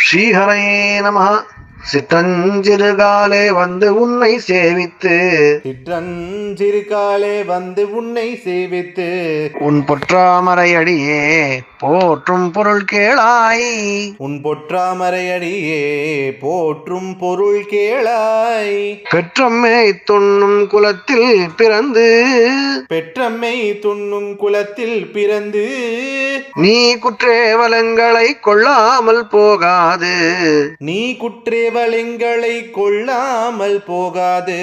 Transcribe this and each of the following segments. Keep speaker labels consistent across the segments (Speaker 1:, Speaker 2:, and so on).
Speaker 1: ஸ்ரீஹரயே நமஹ. சிற்றஞ்சிறுகாலே வந்து உன்னை சேவித்து
Speaker 2: சிற்றஞ்சிறுகாலே வந்து உன்னை சேவித்து
Speaker 1: உன் பொற்றாமரையடியே போற்றும் பொருள் கேளாய்.
Speaker 2: உன் பொற்றாமரையடியே போற்றும் பொருள் கேளாய்.
Speaker 1: பெற்றம்மை துண்ணும் குலத்தில் பிறந்து
Speaker 2: பெற்றம்மை துண்ணும் குலத்தில் பிறந்து
Speaker 1: நீ குற்றேவலங்களை கொள்ளாமல் போகாது.
Speaker 2: நீ குற்றேவலங்களை கொள்ளாமல் போகாது.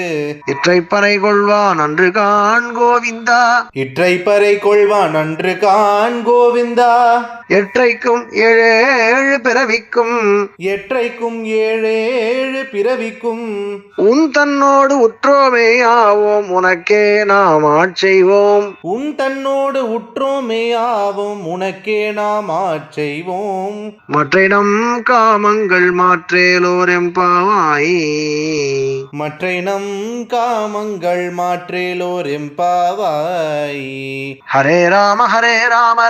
Speaker 1: இற்றைப்பறை கொள்வான் அன்று காண் கோவிந்தா.
Speaker 2: இற்றைப்பறை கொள்வான் அன்று காண் கோவிந்தா.
Speaker 1: எற்றைக்கும் ஏழேழு பிறவிக்கும்
Speaker 2: எற்றைக்கும் ஏழேழு பிறவிக்கும்
Speaker 1: உன் தன்னோடு உற்றோமே ஆவோம் உனக்கே நாம் ஆட்செய்வோம்.
Speaker 2: உன் தன்னோடு உற்றோமே ஆவோம் உனக்கே நாம் ஆட்செய்வோம்.
Speaker 1: மற்றிடம் காமங்கள் மாற்றேலோர் எம்பாவாய்.
Speaker 2: மற்றை நம் காமங்கள் மாற்றேலோர் எம்பாவாய்.
Speaker 1: ஹரே ராம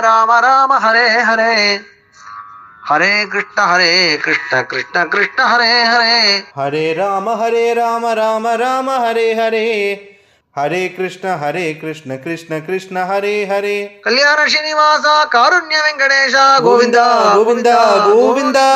Speaker 1: ராம ராம ஹரே ஹரே. ஹரே கிருஷ்ண கிருஷ்ண கிருஷ்ண ஹரே ஹரே.
Speaker 2: ஹரே ராம ராம ராம ஹரே ஹரே. ஹரே கிருஷ்ண கிருஷ்ண கிருஷ்ண ஹரே ஹரே.
Speaker 1: கல்யாண ஸ்ரீனிவாசா காருண்ய வெங்கடேஷா கோவிந்தா
Speaker 2: கோவிந்தா கோவிந்தா.